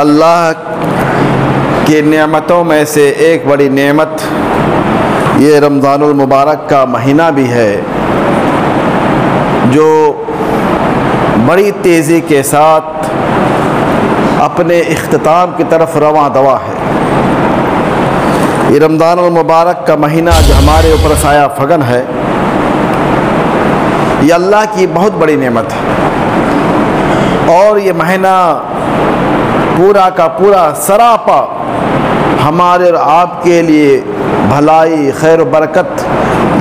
اللہ کی نعمتوں میں سے ایک بڑی نعمت یہ رمضان المبارک کا مہینہ بھی ہے، جو بڑی تیزی کے ساتھ اپنے اختتام کی طرف رواں دوا ہے۔ یہ رمضان المبارک کا مہینہ جو ہمارے اوپر سایہ فگن ہے، یہ اللہ کی بہت بڑی نعمت ہے، اور یہ مہینہ پورا کا پورا سراپا ہمارے اور آپ کے لیے بھلائی، خیر و برکت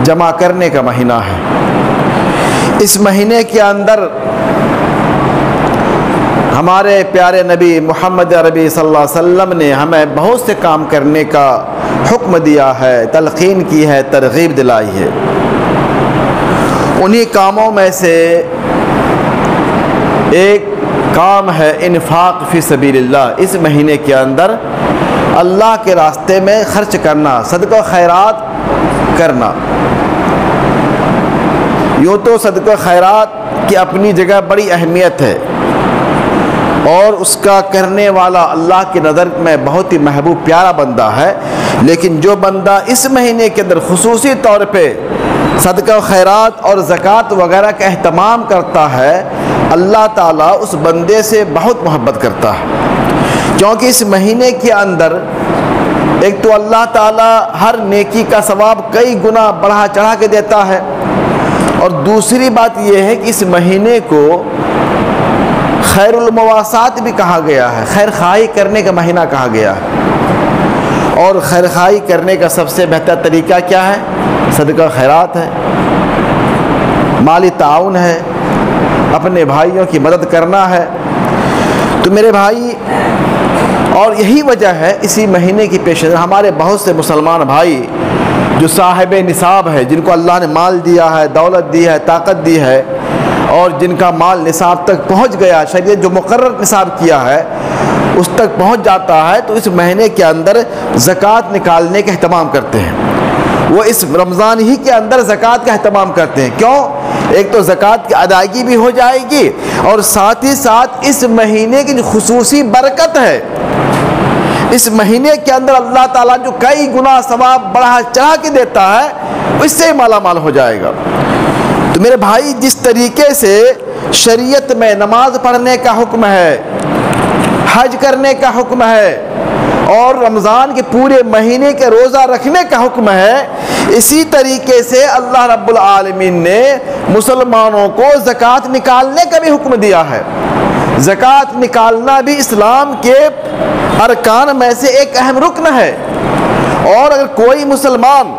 جمع کرنے کا مہینہ ہے۔ اس مہینے کے اندر ہمارے پیارے نبی محمد عربی صلی اللہ علیہ وسلم نے ہمیں بہت سے کام کرنے کا حکم دیا ہے، تلقین کی ہے، ترغیب دلائی ہے۔ انہی کاموں میں سے ایک کام ہے انفاق فی سبیل اللہ۔ اس مہینے کے اندر اللہ کے راستے میں خرچ کرنا، صدقہ خیرات کرنا۔ یوں تو صدقہ خیرات کی اپنی جگہ بڑی اہمیت ہے، اور اس کا کرنے والا اللہ کی نظر میں بہت ہی محبوب پیارا بندہ ہے، لیکن جو بندہ اس مہینے کے اندر خصوصی طور پہ صدقہ خیرات اور زکوٰۃ وغیرہ کا اہتمام کرتا ہے، اللہ تعالیٰ اس بندے سے بہت محبت کرتا ہے، کیونکہ اس مہینے کے اندر ایک تو اللہ تعالیٰ ہر نیکی کا ثواب کئی گنا بڑھا چڑھا کے دیتا ہے، اور دوسری بات یہ ہے کہ اس مہینے کو خیر المواسات بھی کہا گیا ہے، خیر خواہی کرنے کا مہینہ کہا گیا ہے، اور خیر خواہی کرنے کا سب سے بہتر طریقہ کیا ہے؟ صدقہ خیرات ہے، مالی تعاون ہے، اپنے بھائیوں کی مدد کرنا ہے۔ تو میرے بھائی، اور یہی وجہ ہے اسی مہینے کی پیش نظر ہمارے بہت سے مسلمان بھائی جو صاحب نصاب ہے، جن کو اللہ نے مال دیا ہے، دولت دی ہے، طاقت دی ہے، اور جن کا مال نصاب تک پہنچ گیا، شریعت جو مقرر نصاب کیا ہے اس تک پہنچ جاتا ہے، تو اس مہینے کے اندر زکوٰۃ نکالنے کا اہتمام کرتے ہیں۔ وہ اس رمضان ہی کے اندر زکوٰۃ کا اہتمام کرتے ہیں۔ کیوں؟ ایک تو زکوٰۃ کی ادائیگی بھی ہو جائے گی، اور ساتھ ہی ساتھ اس مہینے کی جو خصوصی برکت ہے، اس مہینے کے اندر اللہ تعالیٰ جو کئی گنا ثواب بڑھا چڑھا کے دیتا ہے، اس سے مالا مال ہو جائے گا۔ تو میرے بھائی، جس طریقے سے شریعت میں نماز پڑھنے کا حکم ہے، حج کرنے کا حکم ہے، اور رمضان کے پورے مہینے کے روزہ رکھنے کا حکم ہے، اسی طریقے سے اللہ رب العالمین نے مسلمانوں کو زکوٰۃ نکالنے کا بھی حکم دیا ہے۔ زکوٰۃ نکالنا بھی اسلام کے ارکان میں سے ایک اہم رکن ہے، اور اگر کوئی مسلمان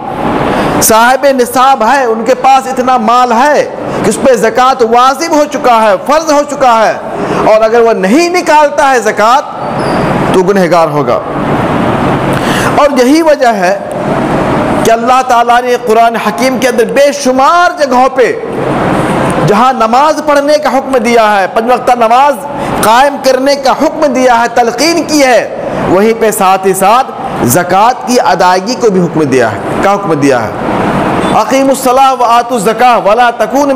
صاحب نصاب ہے، ان کے پاس اتنا مال ہے کہ اس پہ زکوٰۃ واجب ہو چکا ہے، فرض ہو چکا ہے، اور اگر وہ نہیں نکالتا ہے زکوٰۃ تو گنہگار ہوگا۔ اور یہی وجہ ہے کہ اللہ تعالیٰ نے قرآن حکیم کے اندر بے شمار جگہوں پہ جہاں نماز پڑھنے کا حکم دیا ہے، 5 وقتہ نماز قائم کرنے کا حکم دیا ہے، تلقین کی ہے، وہیں پہ ساتھ ہی ساتھ زکوٰۃ کی ادائیگی کو بھی حکم دیا ہے۔ کیا حکم دیا ہے؟ اقیموا الصلاۃ وآتوا الزکاۃ ولا تکونوا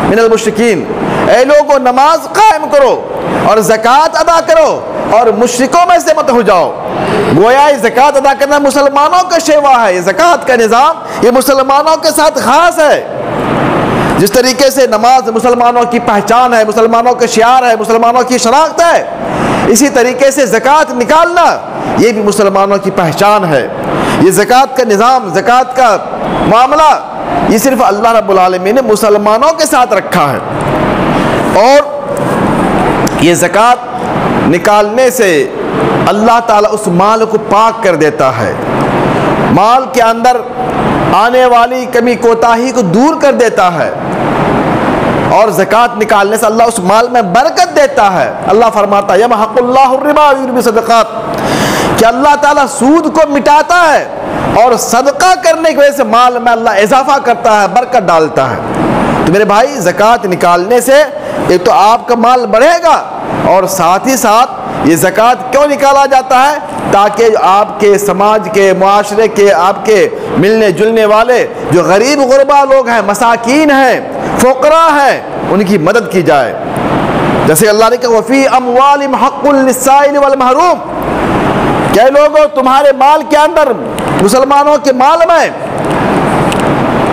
من المشرکین، اے لوگوں نماز قائم کرو اور زکوٰۃ ادا کرو اور مشرکوں میں سے مت ہو جاؤ۔ گویا یہ زکوٰۃ ادا کرنا مسلمانوں کا شیوا ہے، یہ زکوٰۃ کا نظام یہ مسلمانوں کے ساتھ خاص ہے۔ جس طریقے سے نماز مسلمانوں کی پہچان ہے، مسلمانوں کا شعار ہے، مسلمانوں کی شناخت ہے، اسی طریقے سے زکوٰۃ نکالنا یہ بھی مسلمانوں کی پہچان ہے۔ یہ زکوٰۃ کا نظام، زکوٰۃ کا معاملہ یہ صرف اللہ رب العالمین نے مسلمانوں کے ساتھ رکھا ہے، اور یہ زکوٰۃ نکالنے سے اللہ تعالیٰ اس مال کو پاک کر دیتا ہے، مال کے اندر آنے والی کمی کوتاہی کو دور کر دیتا ہے، اور زکوٰۃ نکالنے سے اللہ اس مال میں برکت دیتا ہے۔ اللہ فرماتا ہے یمحق اللہ الربا ویربی الصدقات، کہ اللہ تعالیٰ سود کو مٹاتا ہے، اور صدقہ کرنے کی وجہ سے مال میں اللہ اضافہ کرتا ہے، برکت ڈالتا ہے۔ تو میرے بھائی، زکوٰۃ نکالنے سے ایک تو آپ کا مال بڑھے گا، اور ساتھ ہی ساتھ یہ زکوٰۃ کیوں نکالا جاتا ہے؟ تاکہ آپ کے سماج کے، معاشرے کے، آپ کے ملنے جلنے والے جو غریب غربا لوگ ہیں، مساکین ہیں، فقراء ہیں، ان کی مدد کی جائے۔ جیسے اللہ نے کہا وفی اموالہم حق للسائل والمحروم، کہ لوگوں تمہارے مال کے اندر، مسلمانوں کے مال میں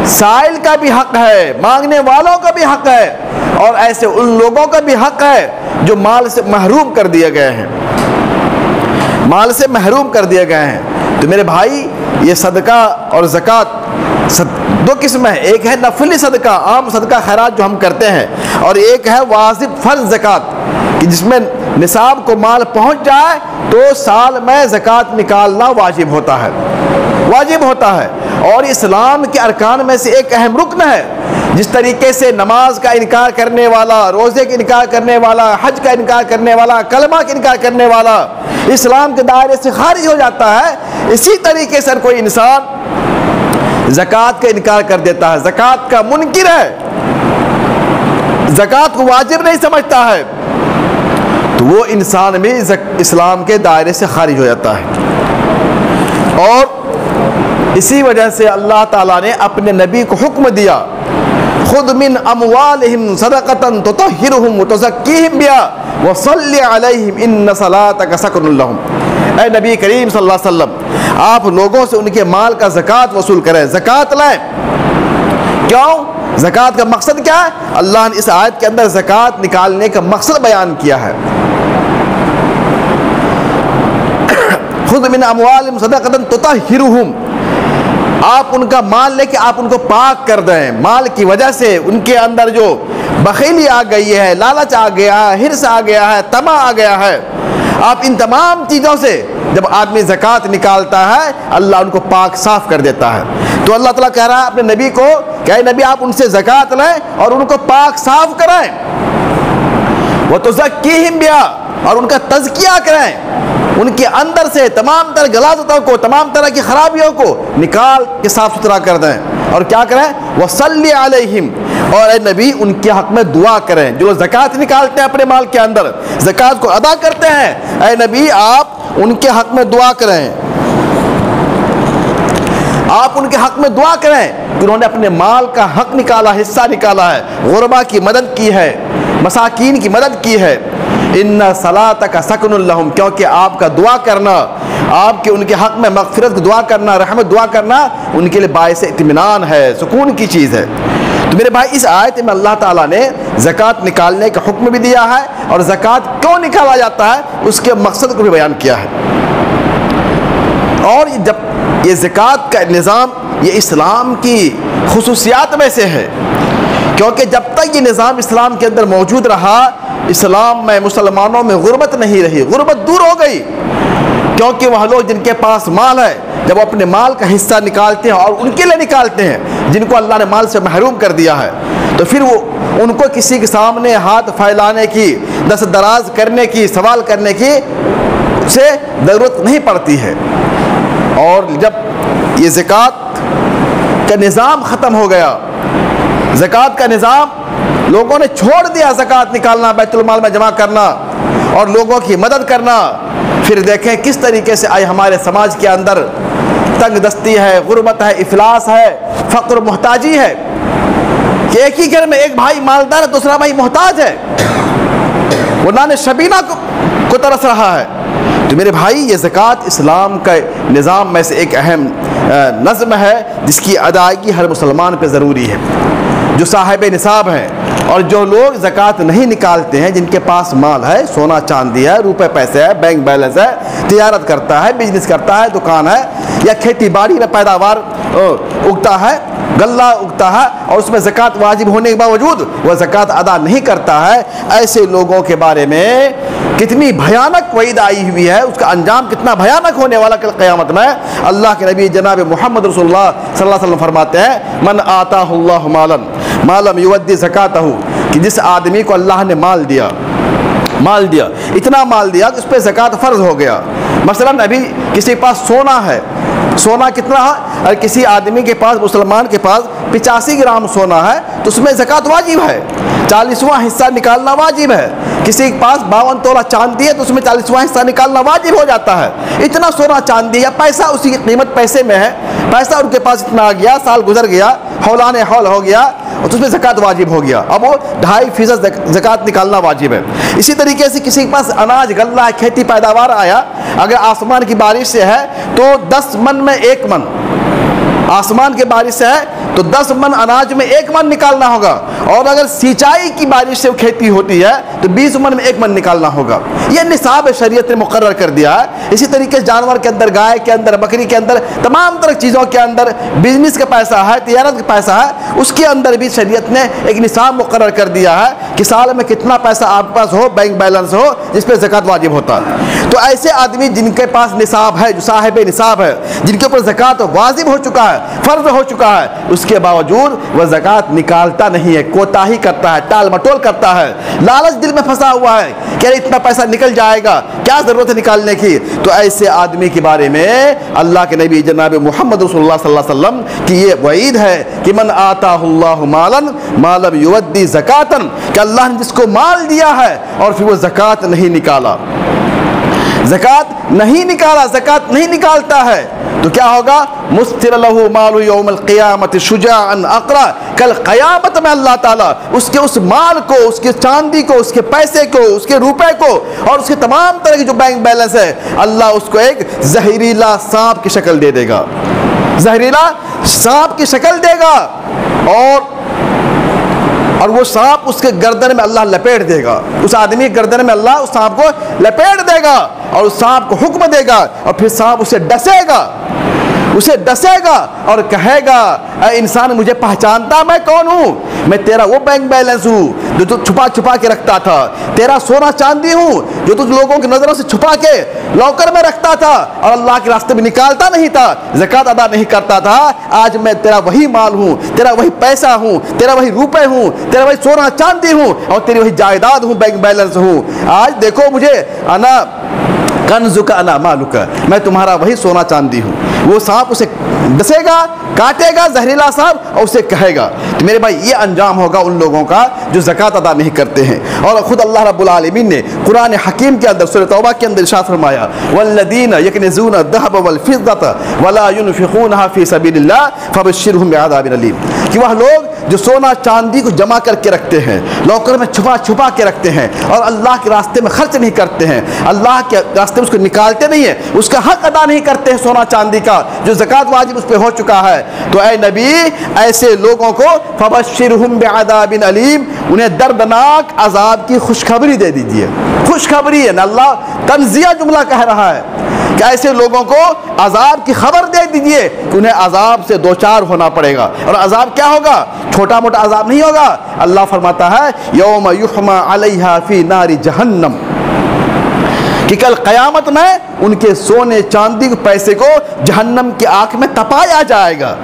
سائل کا بھی حق ہے، مانگنے والوں کا بھی حق ہے، اور ایسے ان لوگوں کا بھی حق ہے جو مال سے محروم کر دیے گئے ہیں، مال سے محروم کر دیے گئے ہیں۔ تو میرے بھائی یہ صدقہ اور زکوٰۃ دو قسم ہے، ایک ہے نفلی صدقہ، عام صدقہ خیرات جو ہم کرتے ہیں، اور ایک ہے واجب فرض زکوٰۃ، کہ جس میں نصاب کو مال پہنچ جائے تو سال میں زکوٰۃ نکالنا واجب ہوتا ہے، واجب ہوتا ہے، اور اسلام کے ارکان میں سے ایک اہم رکن ہے۔ جس طریقے سے نماز کا انکار کرنے والا، روزے کا انکار کرنے والا، حج کا انکار کرنے والا، کلمہ کا انکار کرنے والا اسلام کے دائرے سے خارج ہو جاتا ہے، اسی طریقے سے کوئی انسان زکوٰۃ کا انکار کر دیتا ہے، زکوٰۃ کا منکر ہے، زکوٰۃ کو واجب نہیں سمجھتا ہے، تو وہ انسان بھی اسلام کے دائرے سے خارج ہو جاتا ہے۔ اور اسی وجہ سے اللہ تعالیٰ نے اپنے نبی کو حکم دیا، خذ من اموالہم صدقۃ تطہرہم وتزکیہم بہا وصلی علیہم ان صلاتک سکن لہم۔ اے نبی کریم صلی اللہ علیہ وسلم، آپ لوگوں سے ان کے مال کا زکوٰۃ وصول کریں، زکوٰۃ لائیں۔ کیوں؟ زکوٰۃ کا مقصد کیا ہے؟ اللہ نے اس آیت کے اندر زکوٰۃ نکالنے کا مقصد بیان کیا ہے۔ خذ من اموالہم صدقۃ تطہرہم، آپ ان کا مال لے کے آپ ان کو پاک کر دیں، مال کی وجہ سے ان کے اندر جو بخیلی آ گئی ہے، لالچ آ گیا ہے، حرص آ گیا ہے، طمع آ گیا ہے، آپ ان تمام چیزوں سے جب آدمی زکوٰۃ نکالتا ہے اللہ ان کو پاک صاف کر دیتا ہے۔ تو اللہ تعالیٰ کہہ رہا ہے اپنے نبی کو کہ اے نبی آپ ان سے زکوٰۃ لیں اور ان کو پاک صاف کریں، وَتُزَكِّيهِمْ بِهَا، اور ان کا تزکیہ کریں، ان کے اندر سے تمام طرح غلاظتوں کو، تمام طرح کی خرابیوں کو نکال کے صاف ستھرا کر دیں، اور کیا کریں؟ وَصَلِّ عَلَيْهِمْ، اور اے نبی ان کے حق میں دعا کریں۔ جو زکوٰۃ نکالتے ہیں اپنے مال کے اندر، زکوٰۃ کو ادا کرتے ہیں، اے نبی آپ ان کے حق میں دعا کریں، آپ ان کے حق میں دعا کریں کہ انہوں نے اپنے مال کا حق نکالا، حصہ نکالا ہے، غربا کی مدد کی ہے، مساکین کی مدد کی ہے۔ ان صلاتک سکن لہم، کیونکہ آپ کا دعا کرنا، آپ کے ان کے حق میں مغفرت کی دعا کرنا، رحمت دعا کرنا ان کے لیے باعث اطمینان ہے، سکون کی چیز ہے۔ تو میرے بھائی اس آیت میں اللہ تعالیٰ نے زکوٰۃ نکالنے کا حکم بھی دیا ہے، اور زکوٰۃ کیوں نکالا جاتا ہے اس کے مقصد کو بھی بیان کیا ہے۔ اور جب یہ زکوٰۃ کا نظام یہ اسلام کی خصوصیات میں سے ہے، کیونکہ جب تک یہ نظام اسلام کے اندر موجود رہا، اسلام میں مسلمانوں میں غربت نہیں رہی، غربت دور ہو گئی، کیونکہ وہ لوگ جن کے پاس مال ہے جب وہ اپنے مال کا حصہ نکالتے ہیں اور ان کے لیے نکالتے ہیں جن کو اللہ نے مال سے محروم کر دیا ہے، تو پھر وہ ان کو کسی کے سامنے ہاتھ پھیلانے کی، دست دراز کرنے کی، سوال کرنے کی سے ضرورت نہیں پڑتی ہے۔ اور جب یہ زکوٰۃ کا نظام ختم ہو گیا، زکوٰۃ کا نظام لوگوں نے چھوڑ دیا، زکوٰۃ نکالنا، بیت المال میں جمع کرنا اور لوگوں کی مدد کرنا، پھر دیکھیں کس طریقے سے آئی ہمارے سماج کے اندر تنگ دستی ہے، غربت ہے، افلاس ہے، فقر محتاجی ہے، کہ ایک ہی گھر میں ایک بھائی مالدار ہے، دوسرا بھائی محتاج ہے، وہ نان شبینہ کو ترس رہا ہے۔ تو میرے بھائی یہ زکوٰۃ اسلام کا نظام میں سے ایک اہم نظم ہے جس کی ادائیگی ہر مسلمان پہ ضروری ہے۔ جو صاحب نصاب ہیں اور جو لوگ زکوٰۃ نہیں نکالتے ہیں، جن کے پاس مال ہے، سونا چاندی ہے، روپے پیسے ہے، بینک بیلنس ہے، تجارت کرتا ہے، بزنس کرتا ہے، دکان ہے، یا کھیتی باڑی میں پیداوار اگتا ہے، غلہ اگتا ہے، اور اس میں زکوٰۃ واجب ہونے کے باوجود وہ زکوٰۃ ادا نہیں کرتا ہے، ایسے لوگوں کے بارے میں کتنی بھیانک وعید آئی ہوئی ہے، اس کا انجام کتنا بھیانک ہونے والا کل قیامت میں۔ اللہ کے نبی جناب محمد رسول اللہ صلی اللہ علیہ وسلم فرماتے ہیں من آتاہ اللہ مالا ما لم یؤدی زکاتہ، کہ جس آدمی کو اللہ نے مال دیا، اتنا مال دیا کہ اس پہ زکوٰۃ فرض ہو گیا۔ مثلا ابھی کسی کے پاس سونا ہے، سونا کتنا ہے، اور کسی آدمی کے پاس، مسلمان کے پاس 85 گرام سونا ہے تو اس میں زکوٰۃ واجب ہے، 40واں حصہ نکالنا واجب ہے۔ کسی کے پاس 52 تولہ چاندی ہے تو اس میں 40واں حصہ نکالنا واجب ہو جاتا ہے۔ اتنا سونا چاندی یا پیسہ، اسی کی قیمت پیسے میں ہے پیسہ ان کے پاس اتنا آ گیا، سال گزر گیا، حولان حول ہو گیا، اور اس میں زکوٰۃ واجب ہو گیا، اب وہ 2.5% زکوٰۃ نکالنا واجب ہے۔ اسی طریقے سے کسی کے پاس اناج غلہ ہے، کھیتی پیداوار آیا، اگر آسمان کی بارش سے ہے تو 10 من میں 1 من، آسمان کے بارش سے ہے تو 10 من اناج میں 1 من نکالنا ہوگا، اور اگر سینچائی کی بارش سے کھیتی ہوتی ہے تو 20 من میں 1 من نکالنا ہوگا۔ یہ نصاب شریعت نے مقرر کر دیا ہے۔ اسی طریقے سے جانور کے اندر، گائے کے اندر، بکری کے اندر، تمام طرح چیزوں کے اندر بزنس کا پیسہ ہے، تجارت کا پیسہ ہے، اس کے اندر بھی شریعت نے ایک نصاب مقرر کر دیا ہے کہ سال میں کتنا پیسہ آپ کے پاس ہو، بینک بیلنس ہو، جس پہ زکوٰۃ واجب ہوتا ہے۔ تو ایسے آدمی جن کے پاس نصاب ہے، جو صاحب نصاب ہے، جن کے اوپر زکوٰۃ واجب ہو چکا ہے، فرض ہو چکا ہے، اس کے باوجود وہ زکوٰۃ نکالتا نہیں ہے، کوتاہی کرتا ہے، ٹال مٹول کرتا ہے، لالچ دل میں پھنسا ہوا ہے کہ اتنا پیسہ نکل جائے گا، کیا ضرورت ہے نکالنے کی۔ تو ایسے آدمی کے بارے میں اللہ کے نبی جناب محمد رسول اللہ صلی اللہ علیہ وسلم کی یہ وعید ہے کہ من آتاہ اللہ مالا ما لم یؤدی زکاۃ، کہ اللہ نے جس کو مال دیا ہے اور پھر وہ زکوٰۃ نہیں نکالا، زکوٰۃ نہیں نکالا، زکوٰۃ نہیں نکالتا ہے، تو کیا ہوگا؟ مستر لہ مال یوم القیامت شجاعا اقرا، کل قیامت میں اللہ تعالیٰ اس کے اس مال کو، اس کے چاندی کو، اس کے پیسے کو، اس کے روپے کو، اور اس کے تمام طرح کی جو بینک بیلنس ہے، اللہ اس کو ایک زہریلا سانپ کی شکل دے دے گا، زہریلا سانپ کی شکل دے گا، اور وہ سانپ اس کے گردن میں اللہ لپیٹ دے گا، اس آدمی کے گردن میں اللہ اس سانپ کو لپیٹ دے گا، اور اس سانپ کو حکم دے گا، اور پھر سانپ اسے ڈسے گا، اسے ڈسے گا اور کہے گا اے انسان مجھے پہچانتا میں کون ہوں؟ میں تیرا وہ بینک بیلنس ہوں جو تو چھپا چھپا کے رکھتا تھا، تیرا سونا چاندی ہوں جو تو لوگوں کی نظروں سے چھپا کے لاکر میں رکھتا تھا اور اللہ کے راستے میں نکالتا نہیں تھا، زکوٰۃ ادا نہیں کرتا تھا، آج میں تیرا وہی مال ہوں، تیرا وہی پیسہ ہوں، تیرا وہی روپے ہوں، تیرا وہی سونا چاندی ہوں، اور تیری وہی جائیداد ہوں، بینک بیلنس ہوں۔ آج دیکھو مجھے، انا کنزک انا مالک، میں تمہارا وہی سونا چاندی ہوں۔ وہ سانپ اسے ڈسے گا، کاٹے گا، زہریلا سانپ، اور اسے کہے گا۔ تو میرے بھائی یہ انجام ہوگا ان لوگوں کا جو زکوٰۃ ادا نہیں کرتے ہیں۔ اور خود اللہ رب العالمین نے قرآن حکیم کے اندر سورہ توبہ کے اندر ارشاد فرمایا والذین یکنزون الذهب والفضة ولا ينفقونها في سبيل الله فبشرهم بعذاب الیم، کہ وہ لوگ جو سونا چاندی کو جمع کر کے رکھتے ہیں، لاکر میں چھپا چھپا کے رکھتے ہیں، اور اللہ کے راستے میں خرچ نہیں کرتے ہیں، اللہ کے راستے میں اس کو نکالتے نہیں ہیں، اس کا حق ادا نہیں کرتے ہیں سونا چاندی کا جو زکوٰۃ واجب اس پہ ہو چکا ہے، تو اے نبی ایسے لوگوں کو فبشرہم بعذاب علیم، انہیں دردناک عذاب کی خوشخبری دے دیجئے۔ خوشخبری ہے نا، اللہ تنزیہ جملہ کہہ رہا ہے کہ ایسے لوگوں کو عذاب کی خبر دے دیجئے کہ انہیں عذاب سے دوچار ہونا پڑے گا، اور عذاب کیا ہوگا؟ چھوٹا موٹا عذاب نہیں ہوگا۔ اللہ فرماتا ہے یوم یحمى علیہا فی نار جہنم، کہ کل قیامت میں ان کے سونے چاندی کے پیسے کو جہنم کی آگ میں تپایا جائے گا،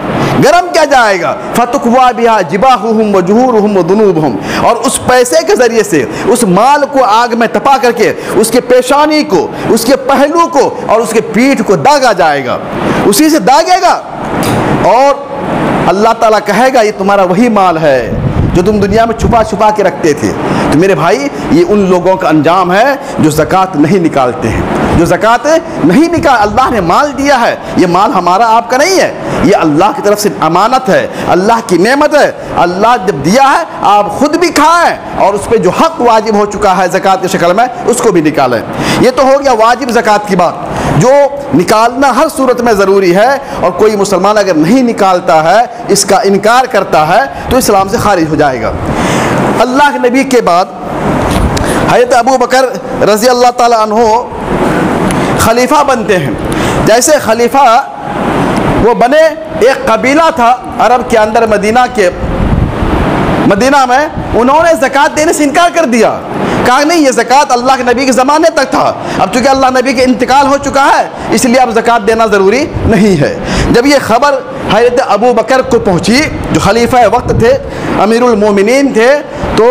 گرم کیا جائے گا، فتقوی بہا جباہہم وجہورہم وذنوبہم، اور اس پیسے کے ذریعے سے اس مال کو آگ میں تپا کر کے اس کے پیشانی کو، اس کے پہلو کو اور اس کے پیٹھ کو داغا جائے گا، اسی سے داغے گا، اور اللہ تعالیٰ کہے گا یہ تمہارا وہی مال ہے جو تم دنیا میں چھپا چھپا کے رکھتے تھے۔ تو میرے بھائی یہ ان لوگوں کا انجام ہے جو زکوٰۃ نہیں نکالتے ہیں، جو زکوٰۃ نہیں نکال، اللہ نے مال دیا ہے، یہ مال ہمارا آپ کا نہیں ہے، یہ اللہ کی طرف سے امانت ہے، اللہ کی نعمت ہے، اللہ جب دیا ہے آپ خود بھی کھائیں، اور اس پہ جو حق واجب ہو چکا ہے زکوٰۃ کی شکل میں اس کو بھی نکالیں۔ یہ تو ہو گیا واجب زکوٰۃ کی بات جو نکالنا ہر صورت میں ضروری ہے، اور کوئی مسلمان اگر نہیں نکالتا ہے، اس کا انکار کرتا ہے تو اسلام سے خارج ہو جائے گا۔ اللہ کے نبی کے بعد حضرت ابو بکر رضی اللہ تعالی عنہ خلیفہ بنتے ہیں۔ جیسے خلیفہ وہ بنے، ایک قبیلہ تھا عرب کے اندر، مدینہ میں انہوں نے زکوٰۃ دینے سے انکار کر دیا، کہا نہیں یہ زکوٰۃ اللہ کے نبی کے زمانے تک تھا، اب چونکہ اللہ نبی کے انتقال ہو چکا ہے اس لیے اب زکوٰۃ دینا ضروری نہیں ہے۔ جب یہ خبر حضرت ابو بکر کو پہنچی جو خلیفہ وقت تھے، امیر المومنین تھے، تو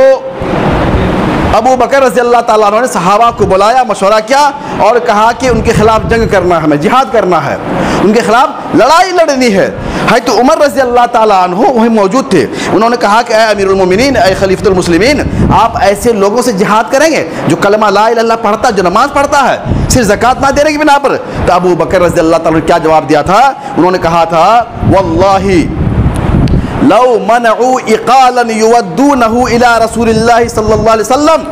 ابو بکر رضی اللہ تعالیٰ عنہ نے صحابہ کو بلایا، مشورہ کیا اور کہا کہ ان کے خلاف جنگ کرنا ہے، ہمیں جہاد کرنا ہے، ان کے خلاف لڑائی لڑنی ہے۔ حضرت عمر رضی اللہ تعالیٰ عنہ وہیں موجود تھے. انہوں نے کہا کہ اے امیر المومنین، اے خلیفۃ المسلمین، آپ ایسے لوگوں سے جہاد کریں گے جو کلمہ لا الہ الا اللہ پڑھتا، جو نماز پڑھتا ہے، صرف زکوٰۃ نہ دینے کی بنا پر؟ تو ابو بکر رضی اللہ تعالیٰ نے کیا جواب دیا تھا؟ انہوں نے کہا تھا واللہ لو منعوا اقالا یودونہ الی رسول اللہ صلی اللہ علیہ وسلم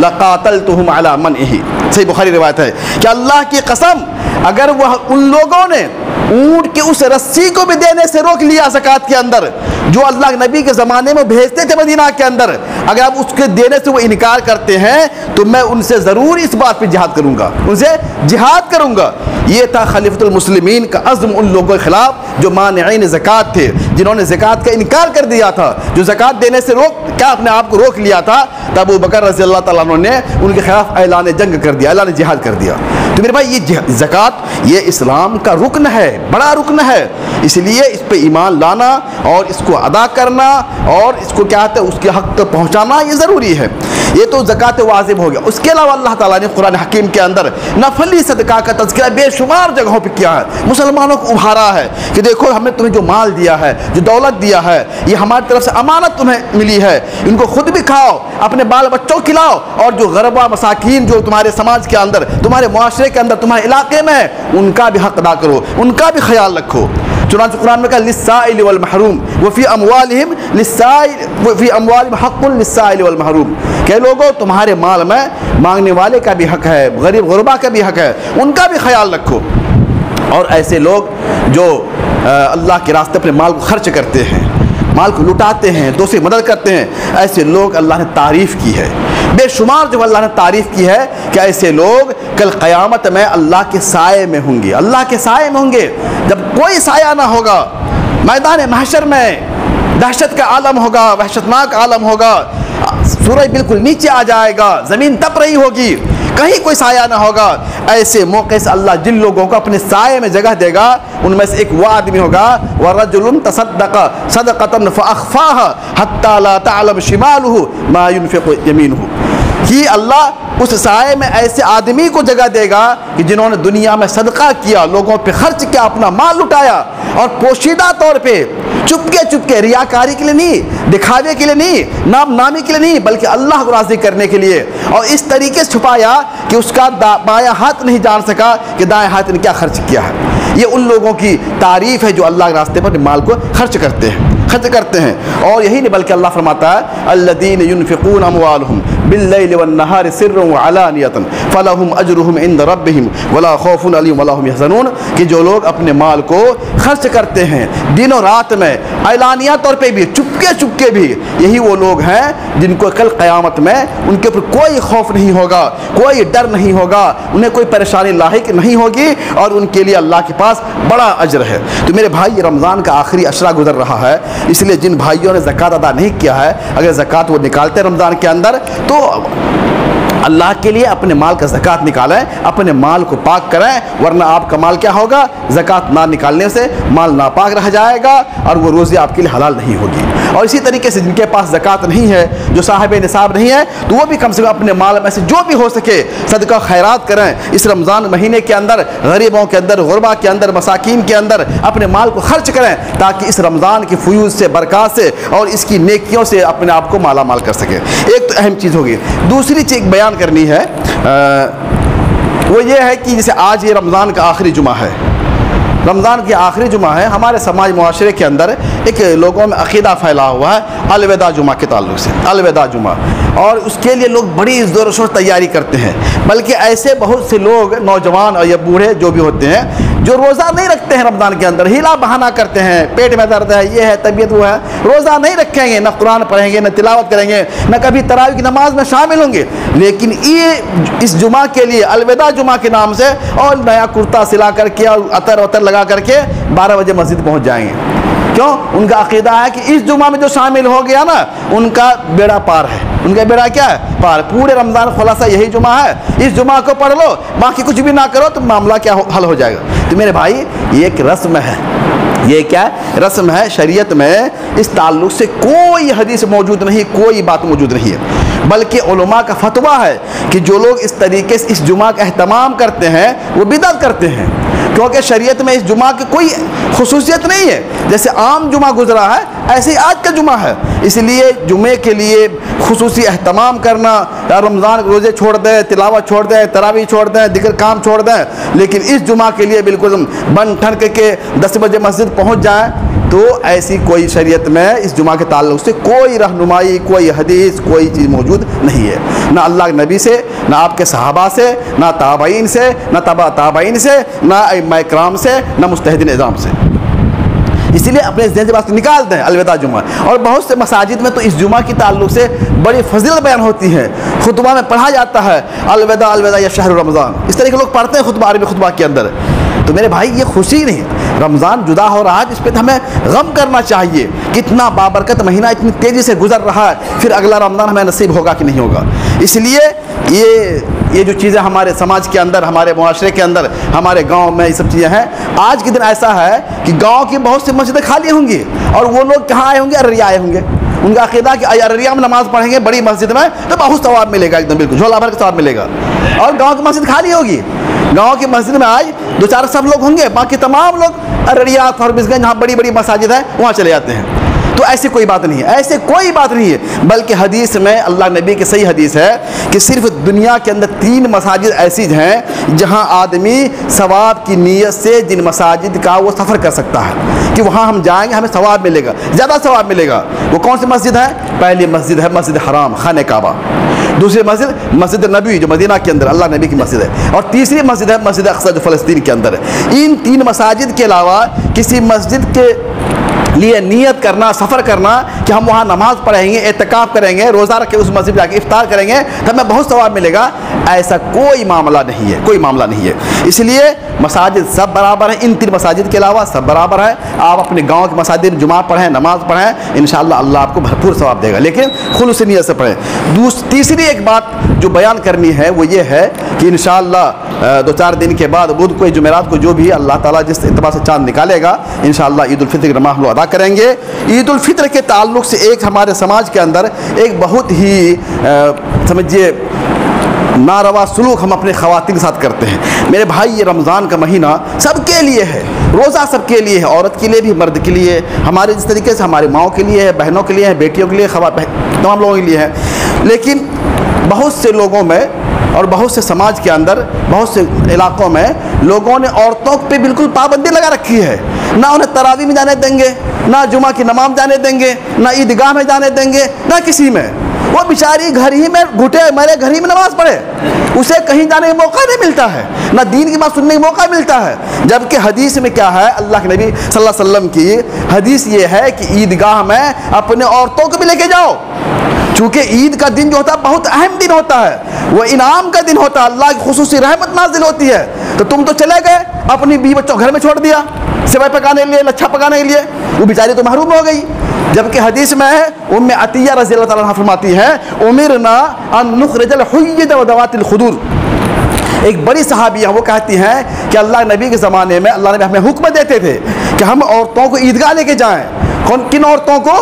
لقاتلتہم علی منعہ. صحیح بخاری روایت ہے کہ اللہ کی قسم، اگر وہ ان لوگوں نے اونٹ کی اس رسی کو بھی دینے سے روک لیا زکوٰۃ کے اندر جو اللہ نبی کے زمانے میں بھیجتے تھے مدینہ کے اندر، اگر آپ اس کے دینے سے وہ انکار کرتے ہیں تو میں ان سے ضرور اس بات پہ جہاد کروں گا، ان سے جہاد کروں گا. یہ تھا خلیفۃ المسلمین کا عزم ان لوگوں کے خلاف جو مانعین زکوٰۃ تھے، جنہوں نے زکوٰۃ کا انکار کر دیا تھا، جو زکوٰۃ دینے سے اپنے آپ کو روک لیا تھا. تو ابو بکر رضی اللہ تعالیٰ عنہ نے ان کے خلاف اعلان جنگ کر دیا، اعلان جہاد کر دیا. تو میرے بھائی یہ زکوٰۃ یہ اسلام کا رکن ہے، بڑا رکن ہے، اس لیے اس پہ ایمان لانا اور اس کو ادا کرنا اور اس کو کیا کہتے ہیں اس کے حق تک پہنچانا یہ ضروری ہے. یہ تو زکوٰۃ واجب ہو گیا. اس کے علاوہ اللہ تعالیٰ نے قرآن حکیم کے اندر نفلی صدقہ کا تذکرہ بے شمار جگہوں پہ کیا ہے، مسلمانوں کو ابھارا ہے کہ دیکھو ہمیں تمہیں جو مال دیا ہے، جو دولت دیا ہے، یہ ہماری طرف سے امانت تمہیں ملی ہے، ان کو خود بھی کھاؤ، اپنے بال بچوں کو کھلاؤ، اور جو غربا مساکین جو تمہارے سماج کے اندر، تمہارے معاشرے کے اندر، تمہارے علاقے میں ان کا بھی حق ادا کرو، ان کا بھی خیال رکھو. چنانچہ قرآن میں کہا للسائل والمحروم وفی اموالہم حق للسائل والمحروم، کہ لوگوں تمہارے مال میں مانگنے والے کا بھی حق ہے، غریب غربا کا بھی حق ہے، ان کا بھی خیال رکھو. اور ایسے لوگ جو اللہ کے راستے اپنے مال کو خرچ کرتے ہیں، مال کو لٹاتے ہیں، دوسرے کی مدد کرتے ہیں، ایسے لوگ اللہ نے تعریف کی ہے بے شمار. جو اللہ نے تعریف کی ہے کہ ایسے لوگ کل قیامت میں اللہ کے سائے میں ہوں گے، اللہ کے سائے میں ہوں گے جب کوئی سایہ نہ ہوگا. میدان محشر میں دہشت کا عالم ہوگا، وحشتناک عالم ہوگا، سورج بالکل نیچے آ جائے گا، زمین تپ رہی ہوگی، کہیں کوئی سایہ نہ ہوگا. ایسے موقع سے اللہ جن لوگوں کو اپنے سائے میں جگہ دے گا ان میں سے ایک وہ آدمی ہوگا وَرَجُلٌ تَصَدَّقَ صَدَقَةً فَأَخْفَاهَا حَتَّى لَا تَعْلَمَ شِمَالُهُ مَا يُنْفِقُ يَمِينُهُ. کہ اللہ اس سائے میں ایسے آدمی کو جگہ دے گا کہ جنہوں نے دنیا میں صدقہ کیا، لوگوں پہ خرچ کیا، اپنا مال لٹایا، اور پوشیدہ طور پہ چپکے ریاکاری کے لیے نہیں، دکھاوے کے لیے نہیں، نام نامی کے لیے نہیں، بلکہ اللہ کو راضی کرنے کے لیے، اور اس طریقے سے چھپایا کہ اس کا بایاں ہاتھ نہیں جان سکا کہ دائیں ہاتھ نے کیا خرچ کیا ہے. یہ ان لوگوں کی تعریف ہے جو اللہ کے راستے پر مال کو خرچ کرتے ہیں. اور یہی نہیں بلکہ اللہ فرماتا ہے الذین ينفقون اموالهم باللیل والنہار سرا وعلانیۃ فلہم اجرہم عند ربہم ولا خوف علیہم ولا هم يحزنون. کہ جو لوگ اپنے مال کو خرچ کرتے ہیں دن و رات میں، اعلانیہ طور پہ بھی، چپکے بھی، یہی وہ لوگ ہیں جن کو کل قیامت میں ان کے اوپر کوئی خوف نہیں ہوگا، کوئی ڈر نہیں ہوگا، انہیں کوئی پریشانی لاحق نہیں ہوگی، اور ان کے لیے اللہ کے پاس بڑا اجر ہے. تو میرے بھائی یہ رمضان کا آخری عشرہ گزر رہا ہے، اس لیے جن بھائیوں نے زکوٰۃ ادا نہیں کیا ہے، اگر زکوٰۃ وہ نکالتے رمضان کے اندر تو اللہ کے لیے اپنے مال کا زکوٰۃ نکالیں، اپنے مال کو پاک کریں، ورنہ آپ کا مال کیا ہوگا؟ زکوٰۃ نہ نکالنے سے مال ناپاک رہ جائے گا اور وہ روزی آپ کے لیے حلال نہیں ہوگی. اور اسی طریقے سے جن کے پاس زکوٰۃ نہیں ہے، جو صاحب نصاب نہیں ہے، تو وہ بھی کم سے کم اپنے مال میں سے جو بھی ہو سکے صدقہ خیرات کریں. اس رمضان مہینے کے اندر غریبوں کے اندر، غربا کے اندر، مساکین کے اندر اپنے مال کو خرچ کریں تاکہ اس رمضان کی فیوز سے، برکات سے اور اس کی نیکیوں سے اپنے آپ کو مالا مال کر سکیں. ایک تو اہم چیز ہوگی. دوسری چیز بیان کرنی ہے وہ یہ ہے کہ جیسے آج یہ رمضان کا آخری جمعہ ہے، رمضان کی آخری جمعہ ہے، ہمارے سماج معاشرے کے اندر ایک لوگوں میں عقیدہ پھیلا ہوا ہے الوداع جمعہ کے تعلق سے، الوداع جمعہ، اور اس کے لیے لوگ بڑی زور و شور تیاری کرتے ہیں. بلکہ ایسے بہت سے لوگ، نوجوان اور یا بوڑھے جو بھی ہوتے ہیں، جو روزہ نہیں رکھتے ہیں رمضان کے اندر، ہیلا بہانہ کرتے ہیں، پیٹ میں درد ہے، یہ ہے، طبیعت وہ ہے، روزہ نہیں رکھیں گے، نہ قرآن پڑھیں گے، نہ تلاوت کریں گے، نہ کبھی تراویح کی نماز میں شامل ہوں گے. لیکن یہ اس جمعہ کے لیے الوداع جمعہ کے نام سے اور نیا کرتا سلا کر کے اور عطر لگا کر کے 12 بجے مسجد پہنچ جائیں گے. کیوں؟ ان کا عقیدہ ہے کہ اس جمعہ میں جو شامل ہو گیا نا ان کا بیڑا پار ہے. ان کا بیڑا کیا ہے؟ پار. پورے رمضان خلاصہ یہی جمعہ ہے، اس جمعہ کو پڑھ لو، باقی کچھ بھی نہ کرو تو معاملہ کیا حل ہو جائے گا. تو میرے بھائی یہ ایک رسم ہے، یہ کیا ہے؟ رسم ہے. شریعت میں اس تعلق سے کوئی حدیث موجود نہیں، کوئی بات موجود نہیں ہے، بلکہ علماء کا فتویٰ ہے کہ جو لوگ اس طریقے سے اس جمعہ کا اہتمام کرتے ہیں وہ بدعت کرتے ہیں. کیونکہ شریعت میں اس جمعہ کی کوئی خصوصیت نہیں ہے، جیسے عام جمعہ گزرا ہے ایسے ہی آج کا جمعہ ہے، اس لیے جمعے کے لیے خصوصی اہتمام کرنا، رمضان کے روزے چھوڑ دیں، تلاوت چھوڑ دیں، تراویح چھوڑ دیں، دیگر کام چھوڑ دیں، لیکن اس جمعہ کے لیے بالکل بن ٹھن کے 10 بجے مسجد پہنچ جائیں، تو ایسی کوئی شریعت میں اس جمعہ کے تعلق سے کوئی رہنمائی، کوئی حدیث، کوئی چیز موجود نہیں ہے، نہ اللہ کے نبی سے، نہ آپ کے صحابہ سے، نہ تابعین سے، نہ تبع تابعین سے، نہ ائمہ کرام سے، نہ مجتہدین اعظام سے۔ اسی لیے اپنے ذہن سے بات نکال دیں الوداع جمعہ۔ اور بہت سے مساجد میں تو اس جمعہ کی تعلق سے بڑی فضیلت بیان ہوتی ہے، خطبہ میں پڑھا جاتا ہے الوداع الوداع یا شہر رمضان، اس طرح کے لوگ پڑھتے ہیں خطبہ، عربی خطبہ کے اندر۔ تو میرے بھائی یہ خوشی نہیں، رمضان جدا ہو رہا ہے، اس پہ ہمیں غم کرنا چاہیے، کتنا بابرکت مہینہ اتنی تیزی سے گزر رہا ہے، پھر اگلا رمضان ہمیں نصیب ہوگا کہ نہیں ہوگا۔ اس لیے یہ جو چیزیں ہمارے سماج کے اندر، ہمارے معاشرے کے اندر، ہمارے گاؤں میں یہ سب چیزیں ہیں، آج کے دن ایسا ہے کہ گاؤں کی بہت سی مسجدیں خالی ہوں گی، اور وہ لوگ کہاں آئے ہوں گے؟ ارریا آئے ہوں گے۔ ان کا عقیدہ کہ ارریا میں نماز پڑھیں گے بڑی مسجد میں تو بہت ثواب ملے گا، ایک دم بالکل جھولا بھر کا ثواب ملے گا، اور گاؤں کی مسجد خالی ہوگی۔ گاؤں کی مسجد میں آج 2-4 سب لوگ ہوں گے، باقی تمام لوگ ارریا، فاربس گنج، جہاں بڑی بڑی مساجد ہیں وہاں چلے جاتے ہیں۔ تو ایسی کوئی بات نہیں ہے، ایسے کوئی بات نہیں ہے، بلکہ حدیث میں اللہ نبی کی صحیح حدیث ہے کہ صرف دنیا کے اندر 3 مساجد ایسی ہیں جہاں آدمی ثواب کی نیت سے جن مساجد کا وہ سفر کر سکتا ہے کہ وہاں ہم جائیں گے ہمیں ثواب ملے گا، زیادہ ثواب ملے گا۔ وہ کون سی مسجد ہے؟ پہلی مسجد ہے مسجد حرام، خانہ کعبہ، دوسری مسجد مسجد نبوی جو مدینہ کے اندر اللہ نبی کی مسجد ہے، اور تیسری مسجد ہے مسجد اقصی جو فلسطین کے اندر ہے۔ ان 3 مساجد کے علاوہ کسی مسجد کے لیے نیت کرنا، سفر کرنا کہ ہم وہاں نماز پڑھیں گے، اعتکاف کریں گے، روزہ رکھ کے اس مسجد جا کے افطار کریں گے تو ہمیں بہت ثواب ملے گا، ایسا کوئی معاملہ نہیں ہے، کوئی معاملہ نہیں ہے۔ اس لیے مساجد سب برابر ہیں، ان 3 مساجد کے علاوہ سب برابر ہیں۔ آپ اپنے گاؤں کے مساجد میں جمعہ پڑھیں، نماز پڑھیں، انشاءاللہ اللہ آپ کو بھرپور ثواب دے گا، لیکن خلوص نیت سے پڑھیں۔ تیسری ایک بات جو بیان کرنی ہے وہ یہ ہے کہ انشاءاللہ 2-4 دن کے بعد بدھ کو جمعرات کو جو بھی اللہ تعالیٰ جس اعتبار سے چاند نکالے گا انشاءاللہ عید الفطر کی نماز ہم لوگ ادا کریں گے۔ عید الفطر کے تعلق سے ایک ہمارے سماج کے اندر ایک بہت ہی سمجھیے ناروا سلوک ہم اپنے خواتین کے ساتھ کرتے ہیں۔ میرے بھائی یہ رمضان کا مہینہ سب کے لیے ہے، روزہ سب کے لیے ہے، عورت کے لیے بھی، مرد کے لیے، ہمارے جس طریقے سے ہماری ماؤں کے لیے ہے، بہنوں کے لیے ہے، بیٹیوں کے لیے، تمام لوگوں کے لیے ہے، لیکن بہت سے لوگوں میں اور بہت سے سماج کے اندر بہت سے علاقوں میں لوگوں نے عورتوں پہ بالکل پابندی لگا رکھی ہے، نہ انہیں تراویح میں جانے دیں گے، نہ جمعہ کی نماز جانے دیں گے، نہ عیدگاہ میں جانے دیں گے، نہ کسی میں۔ وہ بیچاری گھر ہی میں گھٹے مرے گھر ہی میں نماز پڑھے، اسے کہیں جانے کا موقع نہیں ملتا ہے، نہ دین کی بات سننے کا موقع ملتا ہے۔ جبکہ حدیث میں کیا ہے، اللہ کے نبی صلی اللہ علیہ وسلم کی حدیث یہ ہے کہ عیدگاہ میں اپنے عورتوں کو بھی لے کے جاؤ، چونکہ عید کا دن جو ہوتا ہے بہت اہم دن ہوتا ہے، وہ انعام کا دن ہوتا ہے، اللہ کی خصوصی رحمت نازل ہوتی ہے۔ تو تم تو چلے گئے اپنی بیوی بچوں گھر میں چھوڑ دیا سوائے پکانے کے لیے، لچھا پکانے کے لیے، وہ بیچاری تو محروم ہو گئی۔ جبکہ حدیث میں ہے ام عطیہ رضی اللہ تعالیٰ عنہ فرماتی ہے امرنا ان نخرج الحید و ذوات الخدور، ایک بڑی صحابیہ وہ کہتی ہیں کہ اللہ نبی کے زمانے میں اللہ نبی ہمیں حکم دیتے تھے کہ ہم عورتوں کو عیدگاہ لے کے جائیں۔ کن عورتوں کو؟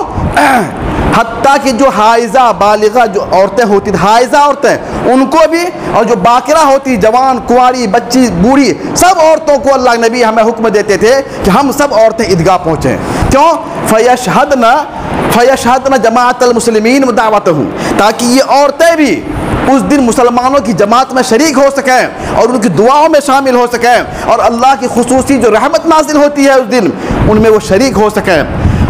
حتیٰ کہ جو حائضہ بالغہ جو عورتیں ہوتی تھیں، حائضہ عورتیں ان کو بھی، اور جو باقرہ ہوتی، جوان، کنواری، بچی، بوڑھی، سب عورتوں کو اللہ نبی ہمیں حکم دیتے تھے کہ ہم سب عورتیں عیدگاہ پہنچیں۔ کیوں؟ فیشہدن جماعت المسلمین دعوتہم، تاکہ یہ عورتیں بھی اس دن مسلمانوں کی جماعت میں شریک ہو سکیں اور ان کی دعاؤں میں شامل ہو سکیں، اور اللہ کی خصوصی جو رحمت نازل ہوتی ہے اس دن ان میں وہ شریک ہو سکیں۔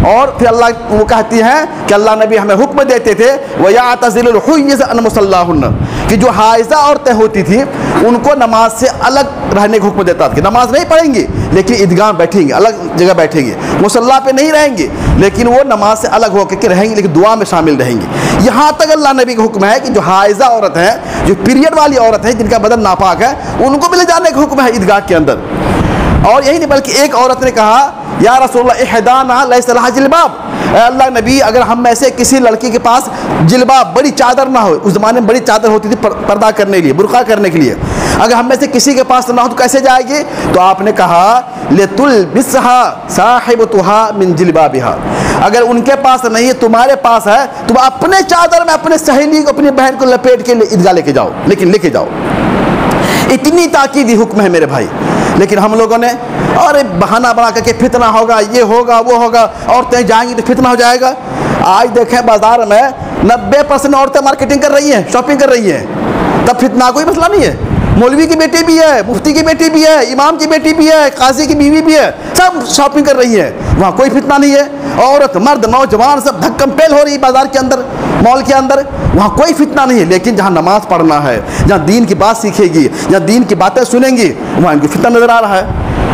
اور پھر اللہ وہ کہتی ہیں کہ اللہ نبی ہمیں حکم دیتے تھے وَيَعْتَزِلُ الْحُيِّزَ عَنْ مُصَلَّاهُنَّ، کہ جو حائضہ عورتیں ہوتی تھیں ان کو نماز سے الگ رہنے کا حکم دیتا تھا کہ نماز نہیں پڑھیں گی لیکن عیدگاہ بیٹھیں گی، الگ جگہ بیٹھیں گی، مصلی پہ نہیں رہیں گی لیکن وہ نماز سے الگ ہو کے رہیں گی، لیکن دعا میں شامل رہیں گی۔ یہاں تک اللہ نبی کا حکم ہے کہ جو حائضہ عورت ہیں، جو پیریڈ والی عورت ہے، جن کا بدن ناپاک ہے، ان کو بھی لے جانے کا حکم ہے عیدگاہ کے اندر۔ اور یہی نہیں بلکہ ایک عورت نے کہا یا رسول اللہ احدانا لیس لہا جلباب، اے اللہ نبی اگر ہم میں سے کسی لڑکی کے پاس جلباب بڑی چادر نہ ہو، اس زمانے میں بڑی چادر ہوتی تھی پردہ کرنے کے لیے، برقع کرنے کے لیے، اگر ہم میں سے کسی کے پاس نہ ہو تو کیسے جائے گی؟ تو آپ نے کہا لِتُلْبِسْهَا صَاحِبُتُهَا مِنْ جِلْبَابِهَا، اگر ان کے پاس نہیں ہے تمہارے پاس ہے تم اپنے چادر میں اپنے سہیلی کو اپنی بہن کو لپیٹ کے عیدگاہ لے کے جاؤ، لیکن لے کے جاؤ۔ اتنی تاکیدی حکم ہے میرے بھائی. لیکن ہم لوگوں نے اور بہانہ بنا کر کے فتنہ ہوگا، یہ ہوگا وہ ہوگا، عورتیں جائیں گی تو فتنہ ہو جائے گا. آج دیکھیں بازار میں 90% عورتیں مارکیٹنگ کر رہی ہیں، شاپنگ کر رہی ہیں. تب فتنہ کوئی مسئلہ نہیں ہے. مولوی کی بیٹی بھی ہے، مفتی کی بیٹی بھی ہے، امام کی بیٹی بھی ہے، قاضی کی بیوی بھی ہے، سب شاپنگ کر رہی ہے. وہاں کوئی فتنہ نہیں ہے. عورت مرد نوجوان سب دھکم پیل ہو رہی ہے بازار کے اندر، مال کے اندر. وہاں کوئی فتنہ نہیں ہے. لیکن جہاں نماز پڑھنا ہے، جہاں دین کی بات سیکھے گی، جہاں دین کی باتیں سنیں گی، وہاں ان کو فتنہ نظر آ رہا ہے.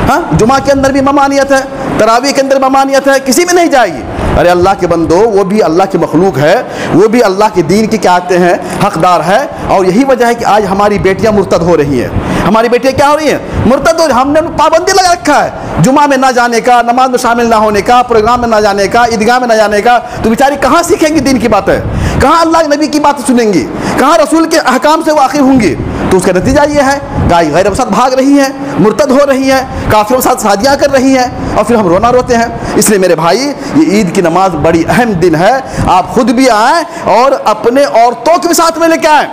ہاں جمعہ کے اندر بھی ممانعت ہے، تراویح کے اندر ممانعت ہے، کسی میں نہیں جائے گی. ارے اللہ کے بندو، وہ بھی اللہ کی مخلوق ہے، وہ بھی اللہ کے دین کی کیا کہتے ہیں حقدار ہے. اور یہی وجہ ہے کہ آج ہماری بیٹیاں مرتد ہو رہی ہیں. ہماری بیٹیاں کیا ہو رہی ہیں؟ مرتد ہو رہی ہیں. ہم نے پابندی لگا رکھا ہے جمعہ میں نہ جانے کا، نماز میں شامل نہ ہونے کا، پروگرام میں نہ جانے کا، عیدگاہ میں نہ جانے کا. تو بیچاری کہاں سیکھیں گی دین کی باتیں؟ کہاں اللہ کے نبی کی باتیں سنیں گی؟ کہاں رسول کے احکام سے واقف ہوں گی؟ تو اس کا نتیجہ یہ ہے کہ غیر کے ساتھ بھاگ رہی ہیں، مرتد ہو رہی ہیں، کافروں کے ساتھ شادیاں کر رہی ہیں، اور پھر ہم رونا روتے ہیں. اس لیے میرے بھائی، یہ عید کی نماز بڑی اہم دن ہے. آپ خود بھی آئیں اور اپنے عورتوں کے بھی ساتھ میں لے کے آئیں.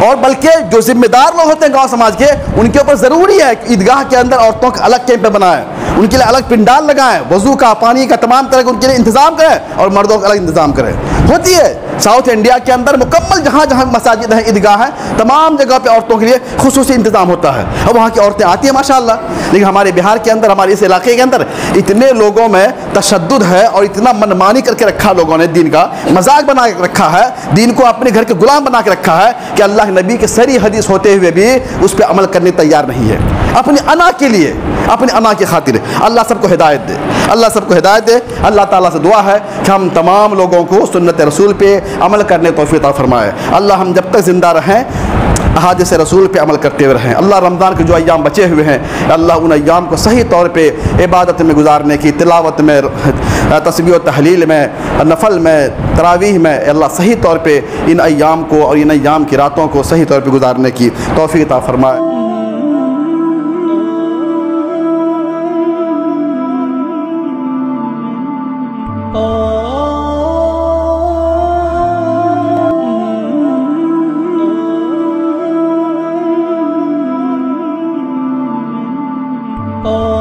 اور بلکہ جو ذمہ دار لوگ ہوتے ہیں گاؤں سماج کے، ان کے اوپر ضروری ہے کہ عیدگاہ کے اندر عورتوں کا الگ کیمپ بنائیں، ان کے لیے الگ پنڈال لگائیں، وضو کا، پانی کا، تمام طرح کا ان کے لیے انتظام کریں، اور مردوں کا الگ انتظام کریں. ہوتی ہے ساؤتھ انڈیا کے اندر مکمل جہاں جہاں مساجد ہیں، عیدگاہ ہیں، تمام جگہ پہ عورتوں کے لیے خصوصی انتظام ہوتا ہے. اور وہاں کی عورتیں آتی ہیں ماشاءاللہ. لیکن ہمارے بہار کے اندر، ہمارے اس علاقے کے اندر اتنے لوگوں میں تشدد ہے اور اتنا منمانی کر کے رکھا لوگوں نے، دین کا مذاق بنا کے رکھا ہے، دین کو اپنے گھر کے غلام بنا کے رکھا ہے کہ اللہ کے نبی کے صریح حدیث ہوتے ہوئے بھی اس پہ عمل کرنے تیار نہیں ہے. اپنی انا کے لیے، اپنی انا کی خاطر. اللہ سب کو ہدایت دے، اللہ سب کو ہدایت دے. اللہ تعالیٰ سے دعا ہے کہ ہم تمام لوگوں کو سنت رسول پہ عمل کرنے توفیق عطا فرمائے. اللہ ہم جب تک زندہ رہیں احادیث رسول پہ عمل کرتے ہوئے رہیں. اللہ رمضان کے جو ایام بچے ہوئے ہیں، اللہ ان ایام کو صحیح طور پہ عبادت میں گزارنے کی، تلاوت میں، تسبیح و تحلیل میں، نفل میں، تراویح میں، اللہ صحیح طور پہ ان ایام کو اور ان ایام کی راتوں کو صحیح طور پہ گزارنے کی توفیق عطا فرمائے. Oh